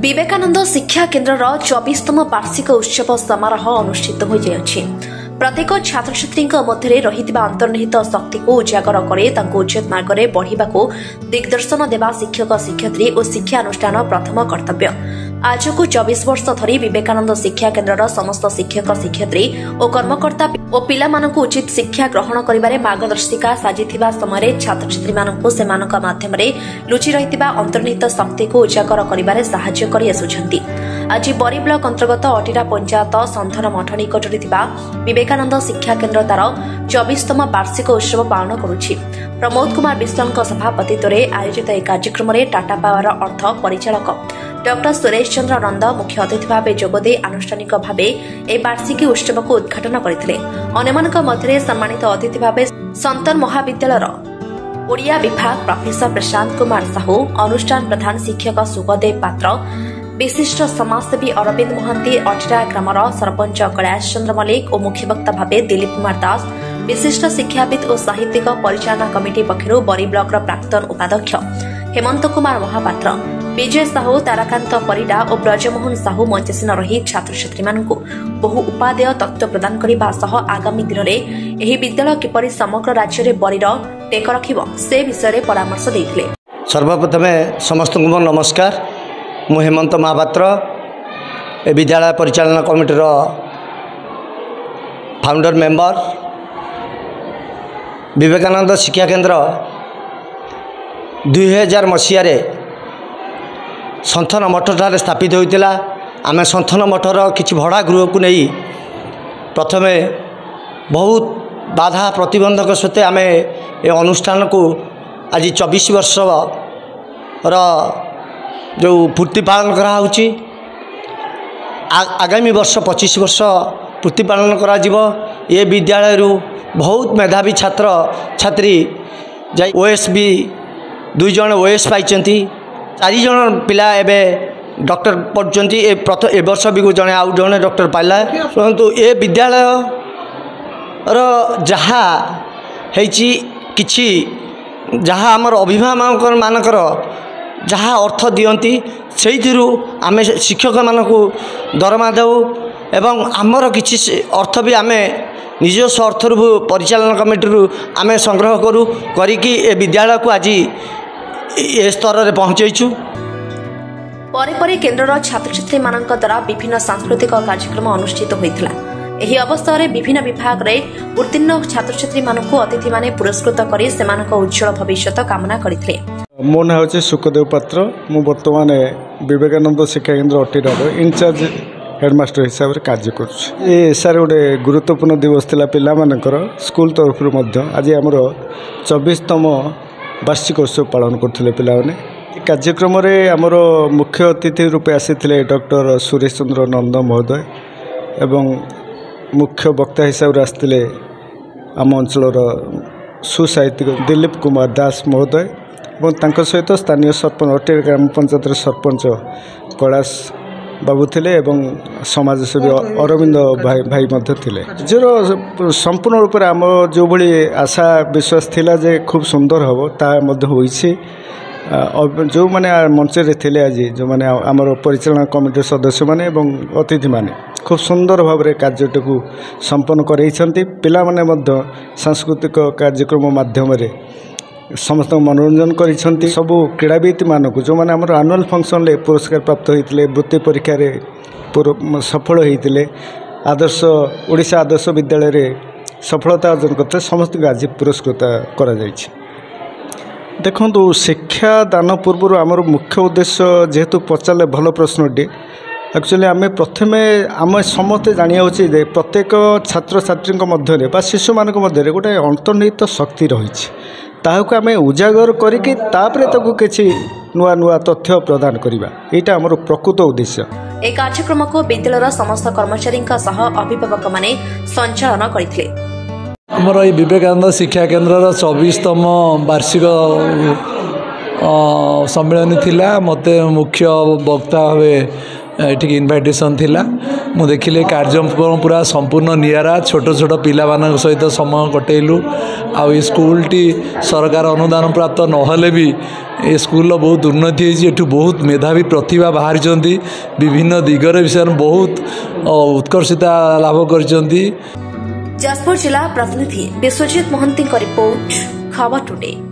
विवेकानंद शिक्षा केन्द्र 24तम वार्षिक उत्सव समारोह अनुष्ठित हो जाइछि। प्रत्येक छात्र छात्री मध्य रही अंतर्निहित शक्ति को उजागर कर उचित मार्ग में बढ़ा दिग्दर्शन देवा शिक्षक शिक्षयित्री और शिक्षा अनुष्ठान प्रथम कर्तव्य। आज को 24 वर्ष धरी विवेकानंद शिक्षा केन्द्र समस्त शिक्षक शिक्षयित्री और कर्मकर्ता और पिला उचित शिक्षा ग्रहण करिबारे मार्गदर्शिका साजिथिबा समय छात्र छात्री मानकु सेमानक माध्यम रे लुचि रहितिबा अंतर्निहित शक्ति को उजागर करिबारे सहाय्य करि आसुछन्ति। आज बरी ब्लॉक अंतर्गत अटिरा पंचायत संथन मठ निकटरे थिबा विवेकानंद शिक्षा केन्द्र तार 24तम वार्षिक उत्सव पालन करुछि। प्रमोद कुमार विश्वाल सभापतित्व आयोजित एक कार्यक्रम में टाटा पावर अर्थ परिचालक डॉ सुरेश चंद्र नंद मुख्य अतिथि भाव जोगदे आनुष्ठानिक भाव ए वार्षिकी उत्सव को उद्घाटन करथिले। अन्यमानक मध्य सम्मानित अतिथि भाव संतन महाविद्यालय ओडिया विभाग प्रोफेसर प्रशांत कुमार साहू, अनुष्ठान प्रधान शिक्षक सुखदेव पात्र, विशिष्ट समाजसेवी अरविंद महांती, अटिरा ग्रामर सरपंच कैलाश चंद्र मल्लिक और मुख्य वक्ता भाव दिलीप कुमार दास, विशिष्ट शिक्षाविद और साहित्यिक परिचालना कमिटी पक्षर बरी ब्लॉक प्राक्तन उपाध्यक्ष हेमंत कुमार महापात्र, विजय साहू, ताराकांत परिडा और ब्रजमोहन साहू मंचासीन रही छात्र छात्री मानकु बहु उपादेय तत्व प्रदान करने सह आगामी दिन में यह विद्यालय किपरि समग्र राज्य में बरीर टेक रखिब से विषय में परामर्श देथिले। सर्वप्रथम समस्त को नमस्कार। मु हेमंत महापात्र ए विद्यालय परिचालना कमिटी फाउंडर मेंबर। विवेकानंद शिक्षा केन्द्र 2000 मसीह संथन मठ ठारे स्थापित होता। आम संथन मठर किसी भड़ा गृह को नहीं प्रथम बहुत बाधा प्रतिबंधक सत्वे आम ए अनुष्ठान को आज 24 वर्ष जो पूर्ति पालन कराउछि। आगामी वर्ष 25 वर्ष पूर्ति पालन करा जिवो। ये विद्यालय बहुत मेधावी छात्र छात्री जाई ओएसबी 2 जन ओएस पाई 4 जन पिला एबे डॉक्टर पढ़ुचंती। ए वर्ष भी जड़े आउ जड़े डॉक्टर पाइला। परंतु ए विद्यालय जहा हेची किछि जहा हमर अभिभावक मानकर जहा अर्थ दियंती से आम शिक्षक मानक दरमा देऊ एवं आमर किछि अर्थ भी आम निजस्व अर्थ परिचालन कमिटी आम संग्रह करू करिकी ए विद्यालय को आज ए स्तर में पहुंचैछु। परे केन्द्र छात्र छात्री मानक द्वारा विभिन्न सांस्कृतिक कार्यक्रम अनुष्ठित होइथिला। एही अवस्था रे विभिन्न विभाग रे उत्तीर्ण छात्र छात्री मानक अतिथि माने पुरस्कृत करी सेमानक उज्जवल भविष्य कामना करथिले। मो ना होचे सुखदेव पात्र। मु वर्तमान विवेकानंद शिक्षा केन्द्र अटिरा इनचार्ज हेडमास्टर हिसाब से कार्य कर। सारे गोटे गुरुत्वपूर्ण दिवस थिला पिला मानकर स्कूल तरफ आज आमर 24तम वार्षिक उत्सव पालन करथिले पिला माने। कार्यक्रम रे आमर मुख्य अतिथि रूपे आसीथिले डॉक्टर सुरेश चंद्र नंद महोदय एवं मुख्य वक्ता हिसाब से आसथिले आम अंचलर सुसाहित्यिक दिलीप कुमार दास महोदय और तांको सहित स्थानीय सरपंच अटिरा ग्राम पंचायत सरपंच कैलाश बाबू थिले एवं समाजसेवी अरविंद भाई मध्य थिले। जो संपूर्ण रूप से आम जो भली आशा विश्वास थिला जे खूब सुंदर हम ता मध्य होइछि। जो माने मंचे थिले आज जो माने आमर परिचालन कमिटी सदस्य माने एवं अतिथि माने खूब सुंदर भाव में कार्यटी को संपन्न करैछन्ति। पिला माने मध्य सांस्कृतिक कार्यक्रम माध्यम रे समस्त मनोरंजन करिछन्ति। सबु क्रीड़ाविद मानक जो माने हमर एनुअल फंक्शन ले पुरस्कार प्राप्त होइतिले, वृत्ति परीक्षा रे सफल होइतिले, आदर्श ओडिशा आदर्श विद्यालय रे सफलता अर्जन करते समस्त को आज पुरस्कृत करा जाइछि। देखंतु शिक्षा दान पूर्व आमर मुख्य उद्देश्य जेहेतु पचारे भल प्रश्नटी एक्चुअली आम प्रथमे आम समस्ते जाना उचित प्रत्येक छात्र छात्री मध्य बा शिशु मान मध्य गोटे अंतर्निहित शक्ति रही ताकू आम उजागर करिकी तापरे ताकू किछि नुआ नुआ तथ्य प्रदान करिबा एटा हमर प्रकृत उद्देश्य। ए कार्यक्रम को विद्यालयर समस्त कर्मचारी सह अभिभावक माने संचालन करथिले। हमर विवेकानंद शिक्षा केन्द्र 24तम वार्षिक सम्मेलन थिला। मते मुख्य वक्ता भावे एठिक इनभाइटेशन थिला मु देखिले कार्यक्रम पूरा संपूर्ण नियारा छोट छोट पिला सहित समय कटेलु आ स्कूल टी सरकार अनुदान प्राप्त नहले भी ए स्कूल बहुत उन्नति होती एठू बहुत मेधावी प्रतिभा बाहरी विभिन्न दिगर विषय बहुत उत्कर्षता लाभ कर। जाजपुर जिला प्रतिनिधि विश्वजित मोहंती रिपोर्ट खबर टुडे।